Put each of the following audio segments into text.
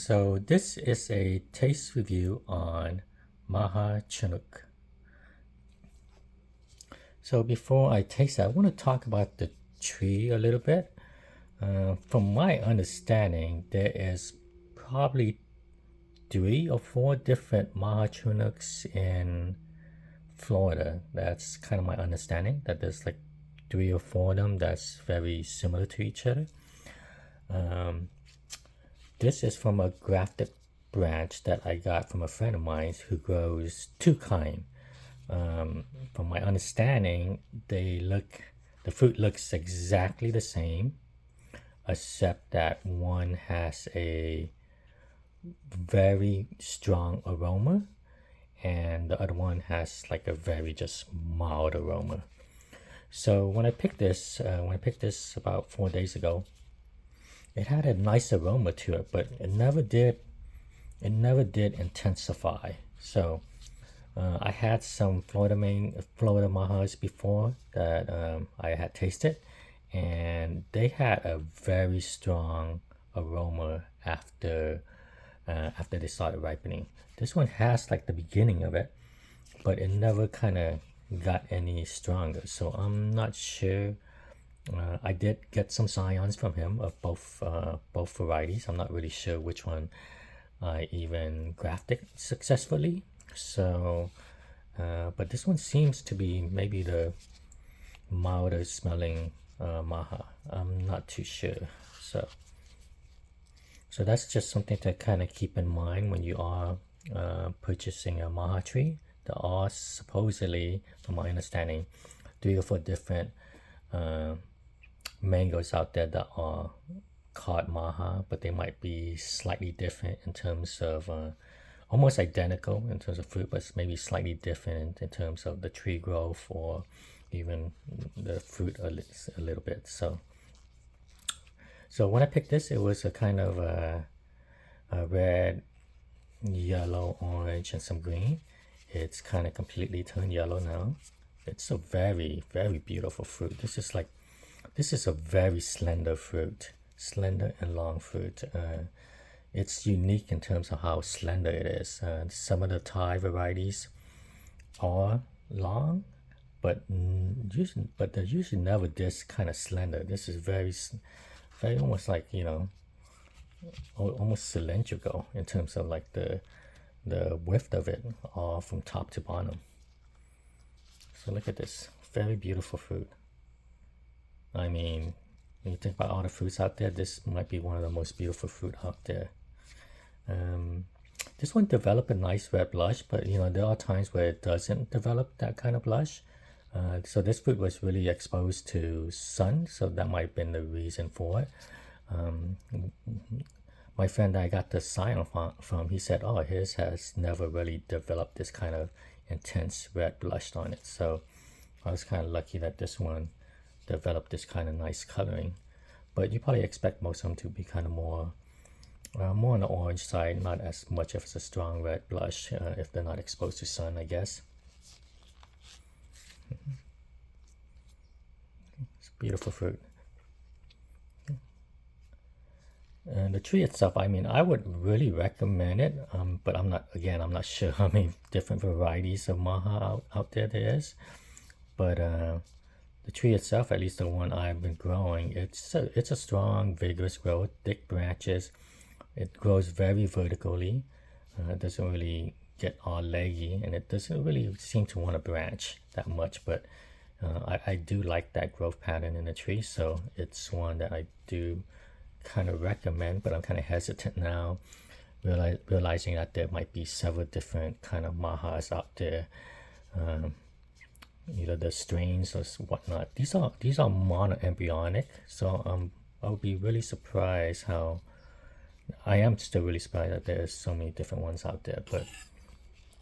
So this is a taste review on Maha Chanok. So before I taste it, I want to talk about the tree a little bit. From my understanding, there is probably 3 or 4 different Maha Chanuks in Florida. That's kind of my understanding, that there's like 3 or 4 of them that's very similar to each other. This is from a grafted branch that I got from a friend of mine who grows 2 kind. From my understanding, the fruit looks exactly the same, except that one has a very strong aroma and the other one has like a very just mild aroma. So when I picked this about 4 days ago, it had a nice aroma to it, but it never did intensify. So I had some Florida Mahas before that I had tasted, and they had a very strong aroma after they started ripening. This one has like the beginning of it, but it never kind of got any stronger. So I'm not sure. I did get some scions from him of both varieties. I'm not really sure which one I even grafted successfully. So, but this one seems to be maybe the milder smelling Maha. I'm not too sure. So that's just something to kind of keep in mind when you are purchasing a Maha tree. There are supposedly, from my understanding, 3 or 4 different mangoes out there that are called Maha, but they might be slightly different in terms of almost identical in terms of fruit, but maybe slightly different in terms of the tree growth or even the fruit a little bit. So when I picked this, it was a kind of a red, yellow, orange, and some green. It's kind of completely turned yellow now. It's a very, very beautiful fruit. This is a very slender fruit, slender and long fruit. It's unique in terms of how slender it is. Some of the Thai varieties are long, but they're usually never this kind of slender. This is very almost like, almost cylindrical in terms of like the width of it, all from top to bottom. So look at this, very beautiful fruit. I mean, when you think about all the fruits out there, this might be one of the most beautiful fruit out there. This one developed a nice red blush, but there are times where it doesn't develop that kind of blush. So this fruit was really exposed to sun, so that might have been the reason for it. My friend that I got the scion from, he said, oh, his has never really developed this kind of intense red blush on it. So I was kind of lucky that this one developed this kind of nice coloring. But you probably expect most of them to be kind of more on the orange side, not as much as a strong red blush if they're not exposed to sun, I guess. It's a beautiful fruit. And the tree itself, I mean, I would really recommend it, but I'm not sure how many different varieties of Maha out there is. But the tree itself, at least the one I've been growing, it's a strong, vigorous growth, thick branches. It grows very vertically. It doesn't really get all leggy, and it doesn't really seem to want to branch that much. But I do like that growth pattern in the tree, so it's one that I do kind of recommend. But I'm kind of hesitant now, realizing that there might be several different kind of Mahas out there. Either the strains or whatnot. These are monoembryonic, so I would be really surprised how. I am still really surprised that there's so many different ones out there, but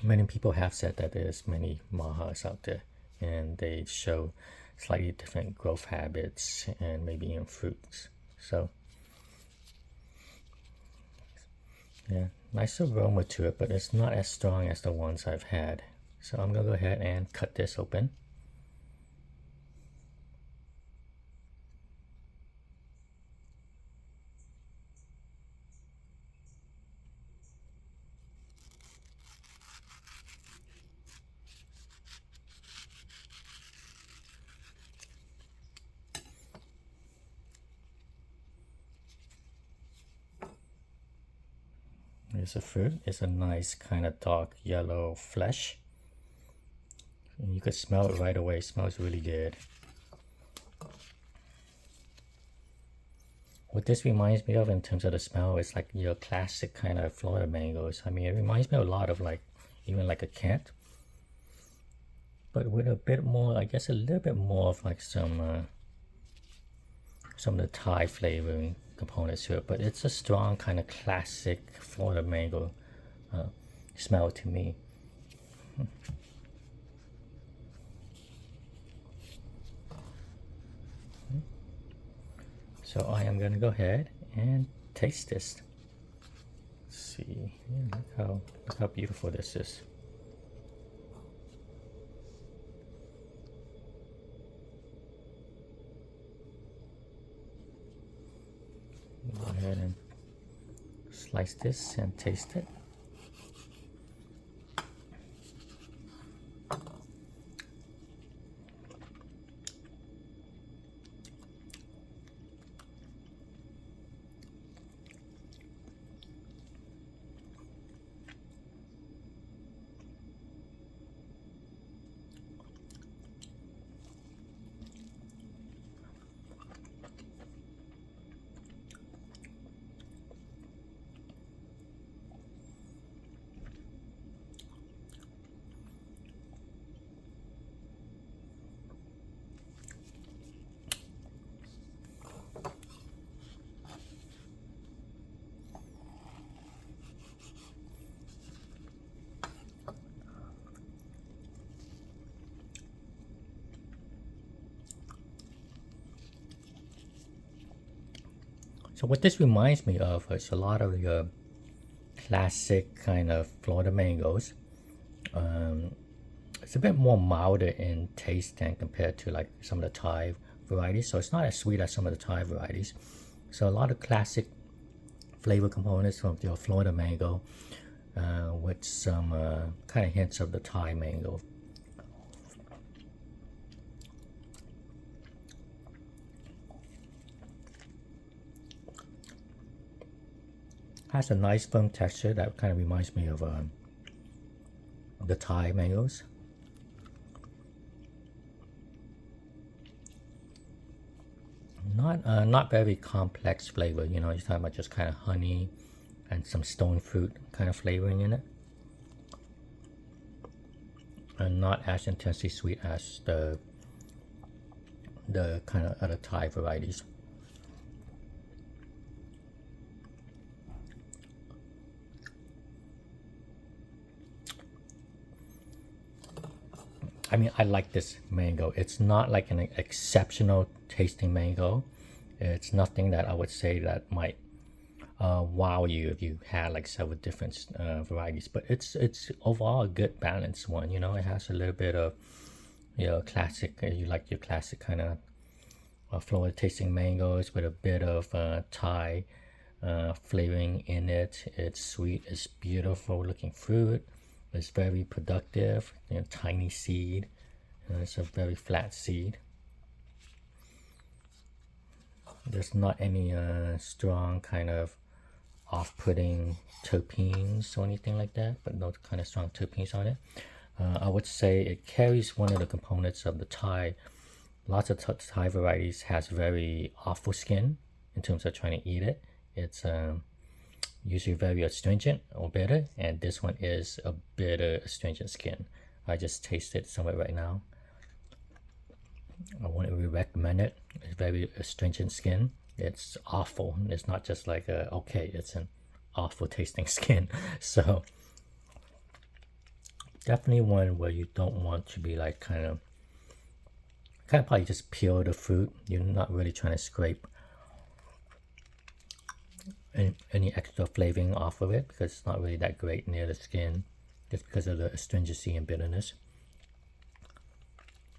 many people have said that there's many Mahas out there, and they show slightly different growth habits and maybe in fruits. So yeah, nice aroma to it, but it's not as strong as the ones I've had. So I'm gonna go ahead and cut this open. Here's the fruit. It's a nice kind of dark yellow flesh. And you could smell it right away. It smells really good. What this reminds me of in terms of the smell is like your classic kind of Florida mangoes. I mean, it reminds me a lot of like, even like a Kent. But with a bit more, I guess a little bit more of like some of the Thai flavoring components to it. But it's a strong kind of classic Florida mango smell to me. So I am gonna go ahead and taste this. Let's see, yeah, look how beautiful this is. Go ahead and slice this and taste it. So what this reminds me of is a lot of your classic kind of Florida mangoes. It's a bit more milder in taste than compared to like some of the Thai varieties. So it's not as sweet as some of the Thai varieties. So a lot of classic flavor components from your Florida mango with some kind of hints of the Thai mango. Has a nice firm texture that kind of reminds me of the Thai mangoes. Not very complex flavor, you know, you're talking about just kind of honey and some stone fruit kind of flavoring in it. And not as intensely sweet as the kind of other Thai varieties. I mean, I like this mango. It's not like an exceptional tasting mango. It's nothing that I would say that might wow you if you had like several different varieties. But it's overall a good balanced one. You know, it has a little bit of classic. You like your classic kind of Florida tasting mangoes with a bit of Thai flavoring in it. It's sweet. It's beautiful looking fruit. It's very productive, tiny seed. It's a very flat seed. There's not any strong kind of off-putting terpenes or anything like that, but no kind of strong terpenes on it. I would say it carries one of the components of the Thai. Lots of Thai varieties has very awful skin in terms of trying to eat it. It's usually very astringent or bitter, and this one is a bitter astringent skin. I just tasted some of it right now. I wouldn't really recommend it. It's very astringent skin. It's awful. It's not just like okay, it's an awful tasting skin. So definitely one where you don't want to be like kind of probably just peel the fruit. You're not really trying to scrape any extra flavoring off of it because it's not really that great near the skin just because of the astringency and bitterness.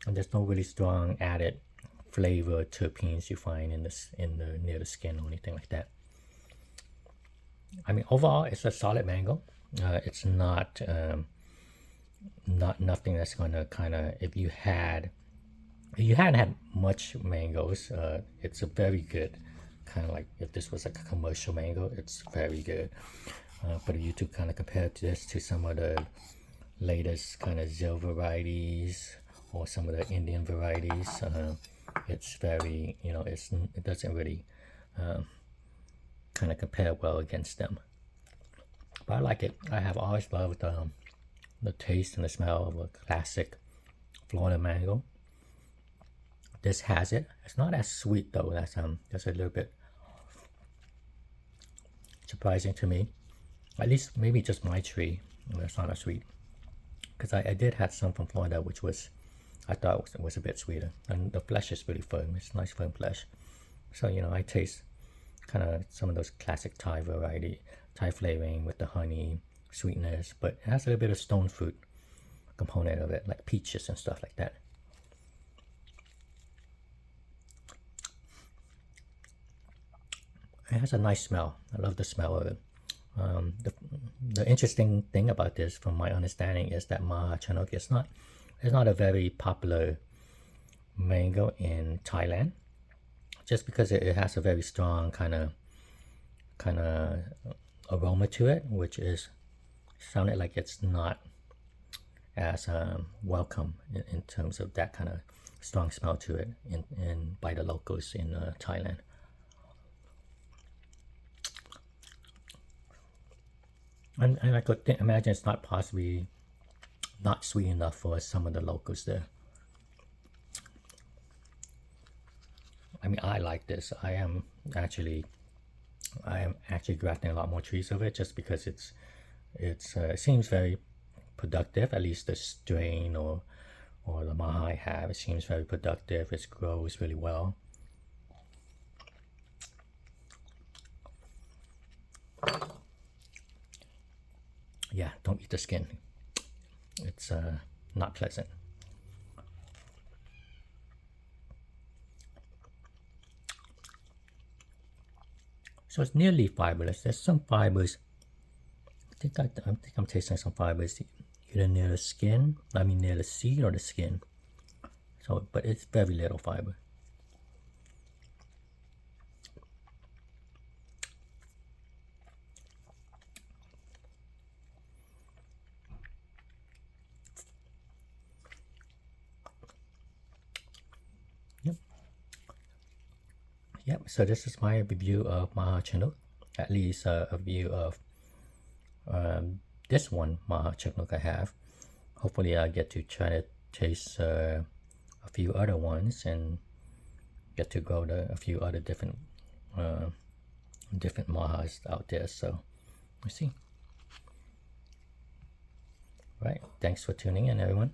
And there's no really strong added flavor terpenes you find in the near the skin or anything like that. I mean, overall, it's a solid mango. It's not nothing that's gonna kind of if you hadn't had much mangoes, it's a very good kind of like if this was like a commercial mango, it's very good. But if you to kind of compare this to some of the latest kind of Zill varieties or some of the Indian varieties, it's very, it doesn't really kind of compare well against them. But I like it. I have always loved the taste and the smell of a classic Florida mango. This has it. It's not as sweet though. That's a little bit surprising to me. At least maybe just my tree. That's not as sweet. Because I did have some from Florida, which was I thought was a bit sweeter. And the flesh is really firm. It's nice firm flesh. So I taste kind of some of those classic Thai variety, Thai flavoring with the honey sweetness, but it has a little bit of stone fruit component of it, like peaches and stuff like that. It has a nice smell. I love the smell of it. The interesting thing about this, from my understanding, is that Maha Chanok is not a very popular mango in Thailand, just because it has a very strong kind of aroma to it, which is sounded like it's not as welcome in terms of that kind of strong smell to it in by the locals in Thailand. And I could imagine it's not possibly not sweet enough for some of the locals there. I mean, I like this. I am actually grafting a lot more trees of it just because it seems very productive. At least the strain or the Maha I have, it seems very productive. It grows really well. Yeah, don't eat the skin. It's not pleasant. So it's nearly fiberless. There's some fibers. I think I'm tasting some fibers either near the skin. I mean near the seed or the skin. So, but it's very little fiber. Yep, so this is my review of Maha Chanok, at least a review of this one Maha Chanok I have. Hopefully I get to try to taste a few other ones and get to grow a few other different Mahas out there, so we'll see. Right, thanks for tuning in everyone.